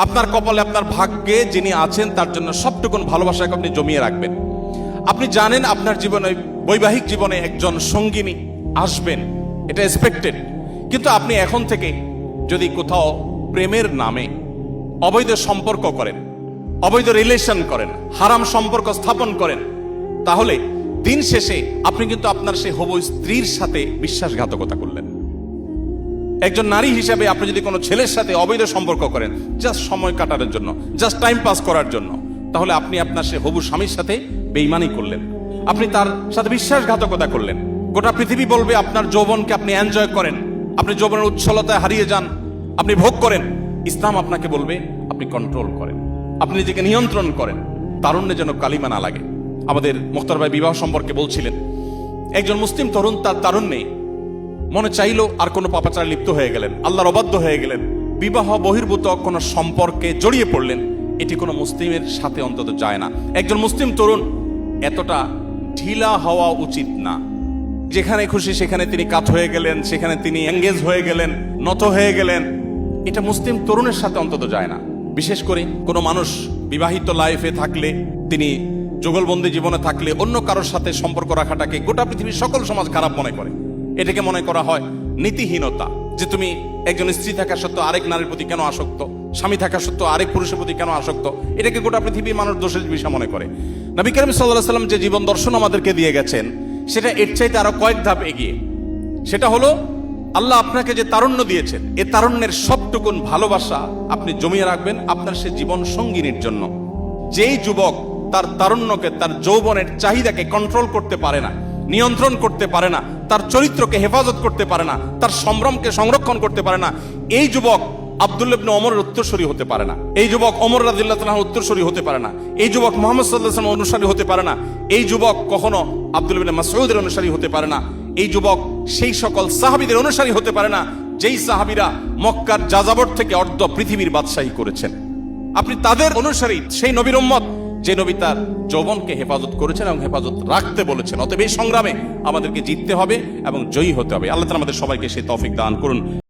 আপনার কপালে, আপনার ভাগ্যে যিনি আছেন তার জন্য সবটুকুন ভালোবাসাকে আপনি জমিয়ে রাখবেন। আপনি জানেন আপনার জীবনে, বৈবাহিক জীবনে একজন সঙ্গিনী আসবেন, এটা এক্সপেক্টেড। কিন্তু আপনি এখন থেকে যদি কোথাও প্রেমের নামে অবৈধ সম্পর্ক করেন, অবৈধ রিলেশন করেন, হারাম সম্পর্ক স্থাপন করেন, তাহলে দিন শেষে আপনি কিন্তু আপনার সেই হবু স্ত্রীর সাথে বিশ্বাসঘাতকতা করলেন। একজন নারী হিসাবে আপনি যদি কোনো ছেলের সাথে অবৈধ সম্পর্ক করেন জাস্ট সময় কাটানোর জন্য, জাস্ট টাইম পাস করার জন্য, তাহলে আপনি আপনার সেই হবু স্বামীর সাথে বেঈমানি করলেন, আপনি তার সাথে বিশ্বাসঘাতকতা করলেন। গোটা পৃথিবী বলবে আপনার যৌবনকে আপনি এনজয় করেন, আপনি যৌবনের উচ্ছলতায় হারিয়ে যান, আপনি ভোগ করেন। ইসলাম আপনাকে বলবে আপনি কন্ট্রোল করেন, আপনি নিজেকে নিয়ন্ত্রণ করেন, তারুণ্যে যেন কালিমা না লাগে। আমাদের মুখতার ভাই বিবাহ সম্পর্কে বলছিলেন, একজন মুসলিম তরুণ তার তারুণ্যে মনে চাইলো আর কোনো পাপাচারে লিপ্ত হয়ে গেলেন, আল্লাহর অবাধ্য হয়ে গেলেন, বিবাহ বহির্ভূত কোনো সম্পর্কে জড়িয়ে পড়লেন। এটি কোনো মুসলিমের সাথে অন্তত যায় না। একজন মুসলিম তরুণ এতটা ঢিলা হওয়া উচিত না। যেখানে খুশি সেখানে তিনি কাত হয়ে গেলেন, সেখানে তিনি এঙ্গেজ হয়ে গেলেন, নত হয়ে গেলেন, এটা মুসলিম তরুণের সাথে অন্তত যায় না। বিশেষ করে কোনো মানুষ বিবাহিত লাইফে থাকলে, তিনি যুগলবন্দি জীবনে থাকলে অন্য কারোর সাথে সম্পর্ক রাখাটাকে গোটা পৃথিবীর সকল সমাজ খারাপ মনে করে। এটাকে মনে করা হয় নীতিহীনতা, যে তুমি একজন স্ত্রী থাকা সত্ত্বেও আরেক নারীর প্রতি কেন আসক্ত, স্বামী থাকা সত্ত্বেও আরেক পুরুষের প্রতি কেন আসক্ত, এটাকে গোটা পৃথিবীর মানুষ দোষের বিষয় মনে করে। নবী করিম সাল্লাল্লাহু আলাইহি ওয়াসাল্লাম যে জীবন দর্শন আমাদেরকে দিয়ে গেছেন সেটা এর চাইতে আরো কয়েক ধাপ এগিয়ে। সেটা হলো আল্লাহ আপনাকে যে তারুণ্য দিয়েছেন, এ তারুণ্যের সবটুকুন ভালোবাসা আপনি জমিয়ে রাখবেন আপনার সে জীবন সঙ্গিনীর জন্য। যেই যুবক তার তারুণ্যকে, তার যৌবনের চাহিদাকে কন্ট্রোল করতে পারে না, নিয়ন্ত্রণ করতে পারে না, তার চরিত্রকে হেফাজত করতে পারে না, তার সম্ভ্রমকে সংরক্ষণ করতে পারে না, এই যুবক আব্দুল্লাহ ইবনে ওমরের উত্তরসূরি হতে পারে না, এই যুবক ওমর রাদিয়াল্লাহু তাআলার উত্তরসূরি হতে পারে না, এই যুবক মুহাম্মদ সাল্লাল্লাহু আলাইহি ওয়াসাল্লামের অনুসারী হতে পারে না, এই যুবক কখনো আব্দুল্লাহ ইবনে মাসউদের অনুসারী হতে পারে না, এই যুবক সেই সকল সাহাবীদের অনুসারী হতে পারে না যেই সাহাবীরা মক্কার যাযাবর থেকে অর্ধ পৃথিবীর বাদশাহী করেছেন। আপনি তাদের অনুসারী, সেই নবীর উম্মত যে নবী তার যৌবনকে হেফাজত করেছেন এবং হেফাজত রাখতে বলেছেন। অতএব এই সংগ্রামে আমাদেরকে জিততে হবে এবং জয়ী হতে হবে। আল্লাহ তাআলা আমাদের সবাইকে সেই তৌফিক দান করুন।